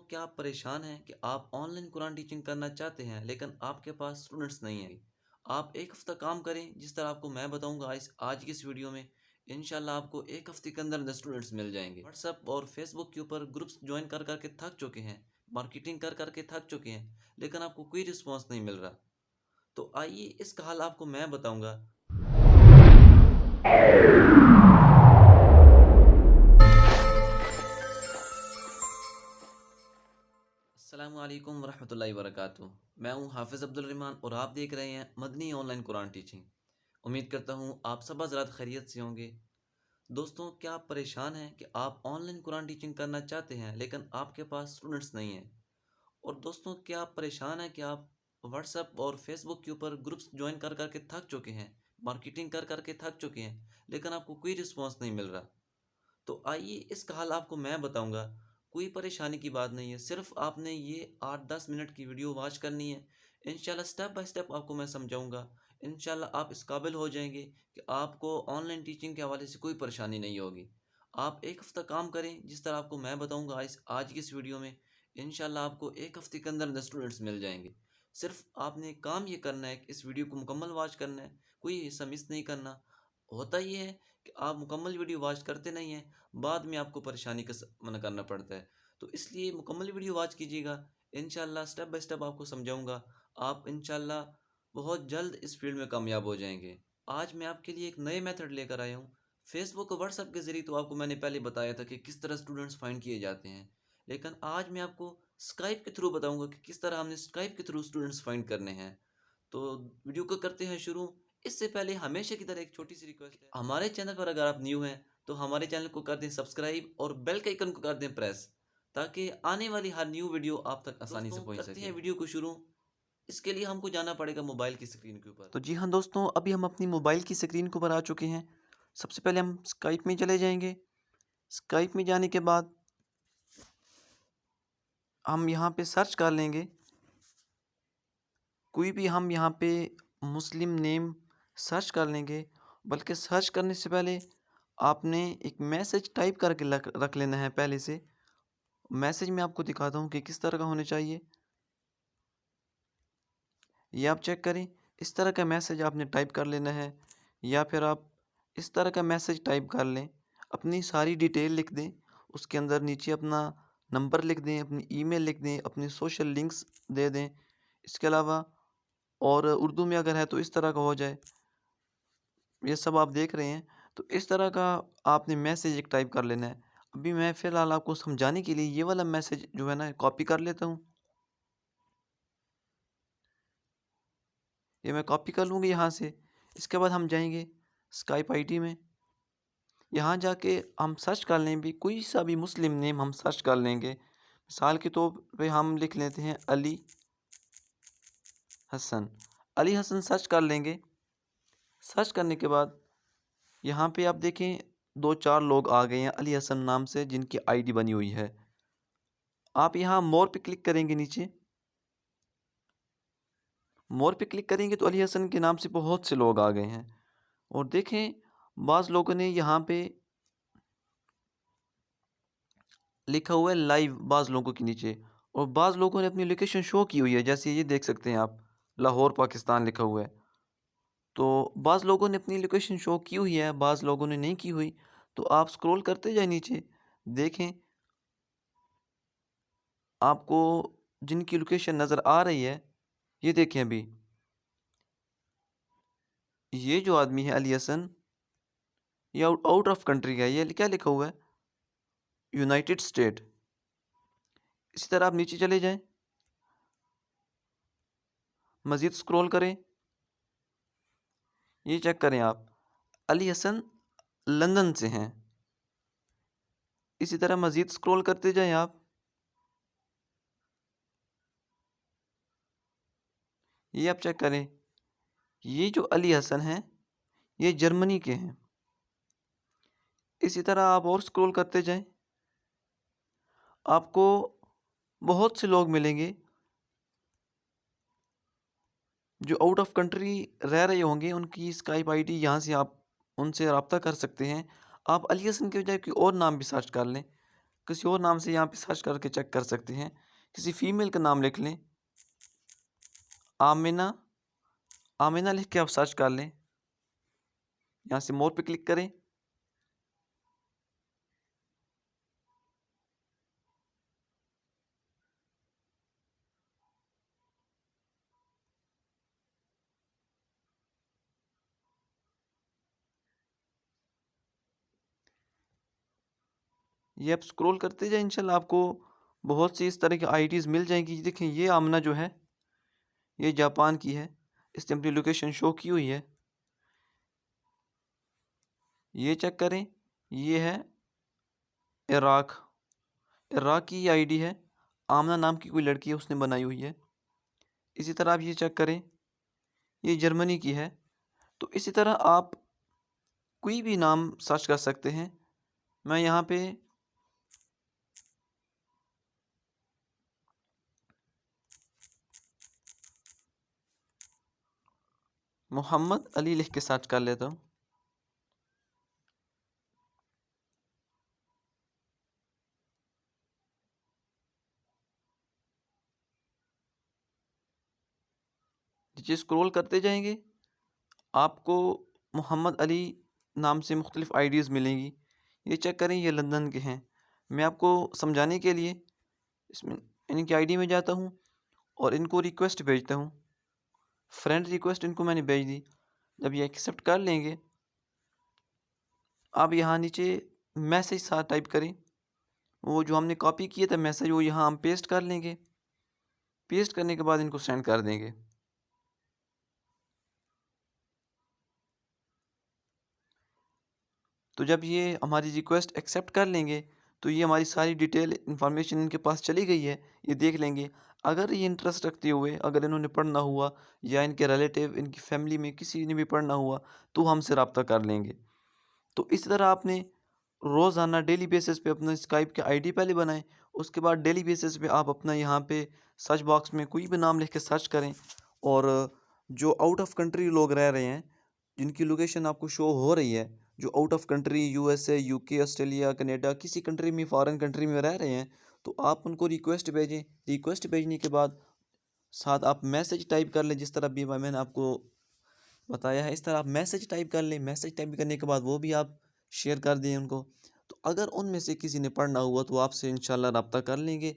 क्या आप परेशान हैं कि आप ऑनलाइन कुरान टीचिंग करना चाहते हैं लेकिन आपके पास स्टूडेंट्स नहीं हैं? आप एक हफ्ता काम करें जिस तरह आपको मैं बताऊंगा इस आज की इस वीडियो में। इंशाल्लाह आपको एक हफ्ते के अंदर अंदर स्टूडेंट्स मिल जाएंगे। व्हाट्सएप और फेसबुक के ऊपर ग्रुप्स ज्वाइन कर करके थक चुके हैं, मार्केटिंग कर करके थक चुके हैं, लेकिन आपको कोई रिस्पॉन्स नहीं मिल रहा। तो आइए इसका हल आपको मैं बताऊंगा। अस्सलामुअलैकुम वरहमतुल्लाहि वबरकातुहू। मैं हूं हाफिज़ अब्दुल रहमान और आप देख रहे हैं मदनी ऑनलाइन कुरान टीचिंग। उम्मीद करता हूं आप सब हज़रात खैरियत से होंगे। दोस्तों, क्या आप परेशान हैं कि आप ऑनलाइन कुरान टीचिंग करना चाहते हैं लेकिन आपके पास स्टूडेंट्स नहीं हैं? और दोस्तों, क्या आप परेशान हैं कि आप व्हाट्सएप और फेसबुक के ऊपर ग्रुप्स ज्वाइन कर करके थक चुके हैं, मार्केटिंग कर करके थक चुके हैं, लेकिन आपको कोई रिस्पॉन्स नहीं मिल रहा? तो आइए इसका हल आपको मैं बताऊंगा। कोई परेशानी की बात नहीं है, सिर्फ आपने ये 8-10 मिनट की वीडियो वॉच करनी है। इंशाल्लाह स्टेप बाय स्टेप आपको मैं समझाऊंगा। इंशाल्लाह आप इस काबिल हो जाएंगे कि आपको ऑनलाइन टीचिंग के हवाले से कोई परेशानी नहीं होगी। आप एक हफ्ता काम करें जिस तरह आपको मैं बताऊंगा इस आज की इस वीडियो में। इंशाल्लाह आपको एक हफ्ते के अंदर अंदर स्टूडेंट्स मिल जाएंगे। सिर्फ आपने काम ये करना है कि इस वीडियो को मुकम्मल वॉच करना है, कोई हिस्सा मिस नहीं करना। होता ये है कि आप मुकम्मल वीडियो वॉच करते नहीं हैं, बाद में आपको परेशानी का सामना करना पड़ता है। तो इसलिए मुकम्मल वीडियो वॉच कीजिएगा। इंशाल्लाह स्टेप बाय स्टेप आपको समझाऊंगा। आप इंशाल्लाह बहुत जल्द इस फील्ड में कामयाब हो जाएंगे। आज मैं आपके लिए एक नए मेथड लेकर आया हूँ। फेसबुक और व्हाट्सएप के ज़रिए तो आपको मैंने पहले बताया था कि किस तरह स्टूडेंट्स फाइंड किए जाते हैं, लेकिन आज मैं आपको स्काइप के थ्रू बताऊंगा कि किस तरह हमने स्काइप के थ्रू स्टूडेंट्स फाइंड करने हैं। तो वीडियो को करते हैं शुरू। इससे पहले हमेशा की तरह एक छोटी सी रिक्वेस्ट है, हमारे चैनल पर अगर आप न्यू हैं तो हमारे चैनल को कर दें सब्सक्राइब और बेल के आइकन को कर दें प्रेस, ताकि आने वाली हर न्यू वीडियो आप तक आसानी से पहुंच सके। करते हैं वीडियो को शुरू। इसके लिए हमको जाना पड़ेगा मोबाइल की स्क्रीन के ऊपर। तो जी हाँ दोस्तों, अभी हम अपनी मोबाइल की स्क्रीन के ऊपर आ चुके हैं। सबसे पहले हम स्काइप में चले जाएंगे। स्काइप में जाने के बाद हम यहाँ पे सर्च कर लेंगे कोई भी, हम यहाँ पे मुस्लिम नेम सर्च कर लेंगे। बल्कि सर्च करने से पहले आपने एक मैसेज टाइप करके रख लेना है पहले से। मैसेज में आपको दिखाता हूँ कि किस तरह का होना चाहिए। ये आप चेक करें, इस तरह का मैसेज आपने टाइप कर लेना है, या फिर आप इस तरह का मैसेज टाइप कर लें। अपनी सारी डिटेल लिख दें, उसके अंदर नीचे अपना नंबर लिख दें, अपनी ईमेल लिख दें, अपने सोशल लिंक्स दे दें। इसके अलावा और उर्दू में अगर है तो इस तरह का हो जाए। ये सब आप देख रहे हैं, तो इस तरह का आपने मैसेज एक टाइप कर लेना है। अभी मैं फ़िलहाल आपको समझाने के लिए ये वाला मैसेज जो है ना कॉपी कर लेता हूँ। ये मैं कॉपी कर लूँगी यहाँ से। इसके बाद हम जाएंगे स्काइप आईडी में। यहाँ जाके हम सर्च कर लें, भी कोई सा भी मुस्लिम नेम हम सर्च कर लेंगे। मिसाल के तौर पे हम लिख लेते हैं अली हसन। अली हसन सर्च कर लेंगे। सर्च करने के बाद यहाँ पे आप देखें 2-4 लोग आ गए हैं अली हसन नाम से, जिनकी आईडी बनी हुई है। आप यहाँ मोर पे क्लिक करेंगे। नीचे मोर पे क्लिक करेंगे तो अली हसन के नाम से बहुत से लोग आ गए हैं। और देखें, बाज़ लोगों ने यहाँ पे लिखा हुआ है लाइव बाज़ लोगों के नीचे, और बाज़ लोगों ने अपनी लोकेशन शो की हुई है, जैसे ये देख सकते हैं आप, लाहौर पाकिस्तान लिखा हुआ है। तो बाज़ लोगों ने अपनी लोकेशन शो की हुई है, बाज़ लोगों ने नहीं की हुई। तो आप स्क्रॉल करते जाए नीचे, देखें आपको जिनकी लोकेशन नज़र आ रही है, ये देखें। अभी ये जो आदमी है अली हसन, ये आउट ऑफ कंट्री है। ये क्या लिखा हुआ है, यूनाइटेड स्टेट। इसी तरह आप नीचे चले जाएं, मज़ीद स्क्रॉल करें, ये चेक करें आप, अली हसन लंदन से हैं। इसी तरह मज़ीद स्क्रॉल करते जाएं आप, ये आप चेक करें, ये जो अली हसन हैं ये जर्मनी के हैं। इसी तरह आप और स्क्रॉल करते जाएं, आपको बहुत से लोग मिलेंगे जो आउट ऑफ कंट्री रह रहे होंगे। उनकी स्काइप आईडी यहाँ से आप उनसे रब्ता कर सकते हैं। आप अली हसन के बजाय कोई और नाम भी सर्च कर लें। किसी और नाम से यहाँ पे सर्च करके चेक कर सकते हैं। किसी फ़ीमेल का नाम लिख लें, आमिना, आमिना लिख के आप सर्च कर लें। यहाँ से मोर पे क्लिक करें। ये आप स्क्रॉल करते जाएँ, इंशाल्लाह आपको बहुत सी इस तरह की आईडीज़ मिल जाएंगी। देखें, ये आमना जो है ये जापान की है, इसने अपनी लोकेशन शो की हुई है। ये चेक करें, ये है इराक, इराक की ये आईडी है। आमना नाम की कोई लड़की है, उसने बनाई हुई है। इसी तरह आप ये चेक करें, ये जर्मनी की है। तो इसी तरह आप कोई भी नाम सर्च कर सकते हैं। मैं यहाँ पे मोहम्मद अली लिख के सर्च कर लेता हूँ। नीचे स्क्रॉल करते जाएंगे, आपको मोहम्मद अली नाम से मुख्तलिफ़ आईडीज़ मिलेंगी। ये चेक करें, ये लंदन के हैं। मैं आपको समझाने के लिए इसमें इनकी आईडी में जाता हूँ और इनको रिक्वेस्ट भेजता हूँ। फ्रेंड रिक्वेस्ट इनको मैंने भेज दी। जब ये एक्सेप्ट कर लेंगे, आप यहाँ नीचे मैसेज साथ टाइप करें। वो जो हमने कॉपी किया था मैसेज, वो यहाँ हम पेस्ट कर लेंगे। पेस्ट करने के बाद इनको सेंड कर देंगे। तो जब ये हमारी रिक्वेस्ट एक्सेप्ट कर लेंगे, तो ये हमारी सारी डिटेल इन्फॉर्मेशन इनके पास चली गई है। ये देख लेंगे। अगर ये इंटरेस्ट रखते हुए, अगर इन्होंने पढ़ना हुआ या इनके रिलेटिव, इनकी फैमिली में किसी ने भी पढ़ना हुआ, तो हमसे रब्ता कर लेंगे। तो इस तरह आपने रोज़ाना डेली बेसिस पे अपना स्काइप की आईडी पहले बनाएं। उसके बाद डेली बेसिस पे आप अपना यहाँ पे सर्च बॉक्स में कोई भी नाम लिख के सर्च करें। और जो आउट ऑफ कंट्री लोग रह रहे हैं, जिनकी लोकेशन आपको शो हो रही है, जो out of country USA, UK, Australia, Canada, किसी कंट्री में, फॉरेन कंट्री में रह रहे हैं, तो आप उनको रिक्वेस्ट भेजें। रिक्वेस्ट भेजने के बाद साथ आप मैसेज टाइप कर लें, जिस तरह भी मैंने आपको बताया है, इस तरह आप मैसेज टाइप कर लें। मैसेज टाइप करने के बाद वो भी आप शेयर कर दें उनको। तो अगर उनमें से किसी ने पढ़ना हुआ, तो आपसे इंशाल्लाह रब्ता कर लेंगे।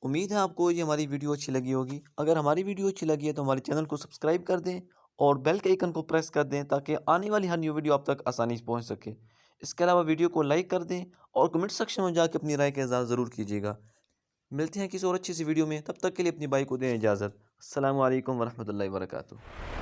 उम्मीद है आपको ये हमारी वीडियो अच्छी लगी होगी। अगर हमारी वीडियो अच्छी लगी है तो हमारे चैनल को सब्सक्राइब कर दें और बेल के आइकन को प्रेस कर दें, ताकि आने वाली हर न्यू वीडियो आप तक आसानी से पहुंच सके। इसके अलावा वीडियो को लाइक कर दें और कमेंट सेक्शन में जाकर अपनी राय का इज़हार ज़रूर कीजिएगा। मिलते हैं किसी और अच्छी सी वीडियो में, तब तक के लिए अपनी बाई को दें इजाज़त। अस्सलामु अलैकुम वरहमतुल्लाहि वबरकातुहू।